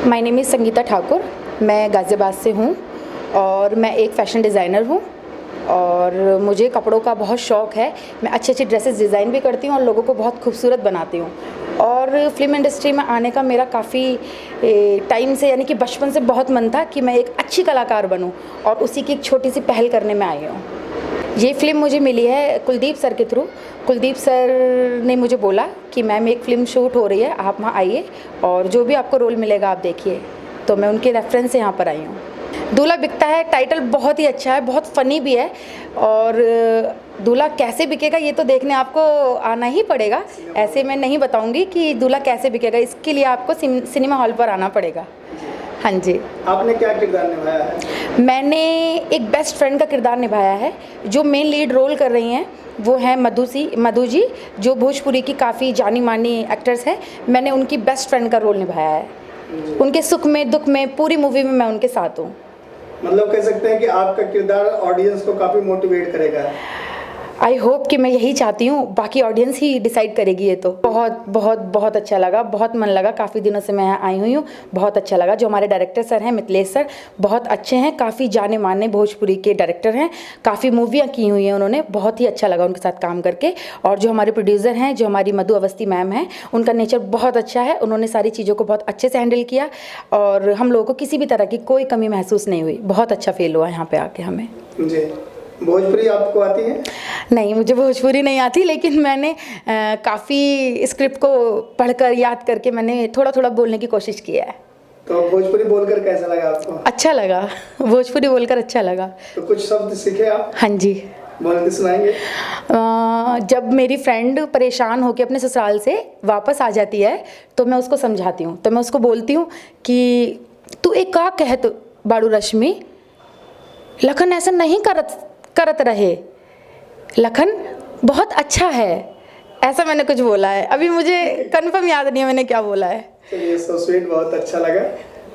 My name is Sangeeta Thakur. मैं गाज़ियाबाद से हूँ और मैं एक फ़ैशन डिज़ाइनर हूँ और मुझे कपड़ों का बहुत शौक़ है। मैं अच्छी अच्छी ड्रेसेस डिज़ाइन भी करती हूँ और लोगों को बहुत खूबसूरत बनाती हूँ। और फ़िल्म इंडस्ट्री में आने का मेरा काफ़ी टाइम से यानी कि बचपन से बहुत मन था कि मैं एक अच्छी कलाकार बनूँ और उसी की एक छोटी सी पहल करने में आई हूँ। ये फ़िल्म मुझे मिली है कुलदीप सर के थ्रू। कुलदीप सर ने मुझे बोला कि मैम एक फ़िल्म शूट हो रही है, आप वहाँ आइए और जो भी आपको रोल मिलेगा आप देखिए। तो मैं उनके रेफरेंस से यहाँ पर आई हूँ। दूल्हा बिकता है टाइटल बहुत ही अच्छा है, बहुत फ़नी भी है और दूल्हा कैसे बिकेगा ये तो देखने आपको आना ही पड़ेगा। ऐसे मैं नहीं बताऊँगी कि दूल्हा कैसे बिकेगा, इसके लिए आपको सिनेमा हॉल पर आना पड़ेगा। हाँ जी। आपने क्या किरदार निभाया है? मैंने एक बेस्ट फ्रेंड का किरदार निभाया है। जो मेन लीड रोल कर रही हैं वो हैं मधु जी, जो भोजपुरी की काफ़ी जानी मानी एक्टर्स हैं। मैंने उनकी बेस्ट फ्रेंड का रोल निभाया है। उनके सुख में दुख में पूरी मूवी में मैं उनके साथ हूँ। मतलब कह सकते हैं कि आपका किरदार ऑडियंस को काफ़ी मोटिवेट करेगा। आई होप कि मैं यही चाहती हूँ, बाकी ऑडियंस ही डिसाइड करेगी। ये तो बहुत बहुत बहुत अच्छा लगा, बहुत मन लगा। काफ़ी दिनों से मैं आई हुई हूँ, बहुत अच्छा लगा। जो हमारे डायरेक्टर सर हैं मिथिलेश सर, बहुत अच्छे हैं, काफ़ी जाने माने भोजपुरी के डायरेक्टर हैं, काफ़ी मूवियाँ की हुई हैं उन्होंने। बहुत ही अच्छा लगा उनके साथ काम करके। और जो हमारे प्रोड्यूसर हैं, जो हमारी मधु अवस्थी मैम हैं, उनका नेचर बहुत अच्छा है। उन्होंने सारी चीज़ों को बहुत अच्छे से हैंडल किया और हम लोगों को किसी भी तरह की कोई कमी महसूस नहीं हुई। बहुत अच्छा फील हुआ यहाँ पर आके हमें। जी, भोजपुरी आपको आती है? नहीं, मुझे भोजपुरी नहीं आती, लेकिन मैंने काफ़ी स्क्रिप्ट को पढ़कर याद करके मैंने थोड़ा थोड़ा बोलने की कोशिश किया है। तो भोजपुरी बोलकर कैसा लगा आपको? अच्छा लगा, भोजपुरी बोलकर अच्छा लगा। तो कुछ शब्द सीखे आप? हाँ जी। बोल के सुनाएंगे? जब मेरी फ्रेंड परेशान होकर अपने ससुराल से वापस आ जाती है तो मैं उसको समझाती हूँ। तो मैं उसको बोलती हूँ कि तू एक का कहत बाड़ू रश्मि, लखन ऐसा नहीं करत रहे, लखन बहुत अच्छा है। ऐसा मैंने कुछ बोला है, अभी मुझे कंफर्म याद नहीं है मैंने क्या बोला है। चलिए, सो स्वीट, बहुत अच्छा लगा।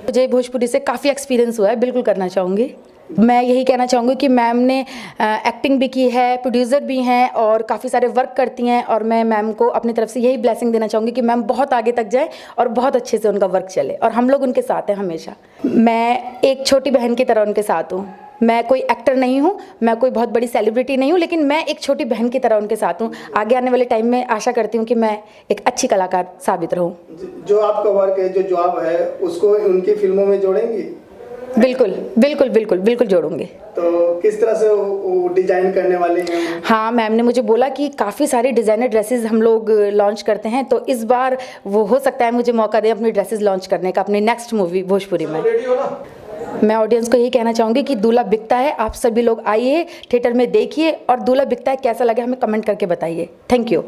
मुझे भोजपुरी से काफ़ी एक्सपीरियंस हुआ है, बिल्कुल करना चाहूँगी। मैं यही कहना चाहूँगी कि मैम ने एक्टिंग भी की है, प्रोड्यूसर भी हैं और काफ़ी सारे वर्क करती हैं। और मैं मैम को अपनी तरफ से यही ब्लेसिंग देना चाहूँगी कि मैम बहुत आगे तक जाए और बहुत अच्छे से उनका वर्क चले और हम लोग उनके साथ हैं हमेशा। मैं एक छोटी बहन की तरह उनके साथ हूँ। मैं कोई एक्टर नहीं हूँ, मैं कोई बहुत बड़ी सेलिब्रिटी नहीं हूँ, लेकिन मैं एक छोटी बहन की तरह उनके साथ हूँ। आगे आने वाले टाइम में आशा करती हूँ कि मैं एक अच्छी कलाकार साबित रहूँ। जो आपका वर्क है, जो जॉब है, उसको उनकी फिल्मों में जोड़ेंगी? बिल्कुल बिल्कुल बिल्कुल बिल्कुल जोड़ूंगे। तो किस तरह से वो डिज़ाइन करने वाली हैं? हाँ, मैम ने मुझे बोला कि काफ़ी सारे डिज़ाइनर ड्रेसेस हम लोग लॉन्च करते हैं, तो इस बार वो हो सकता है मुझे मौका दें अपनी ड्रेसेस लॉन्च करने का अपनी नेक्स्ट मूवी भोजपुरी में। मैं ऑडियंस को यही कहना चाहूँगी कि दूल्हा बिकता है, आप सभी लोग आइए थिएटर में देखिए और दूल्हा बिकता है कैसा लगा हमें कमेंट करके बताइए। Thank you.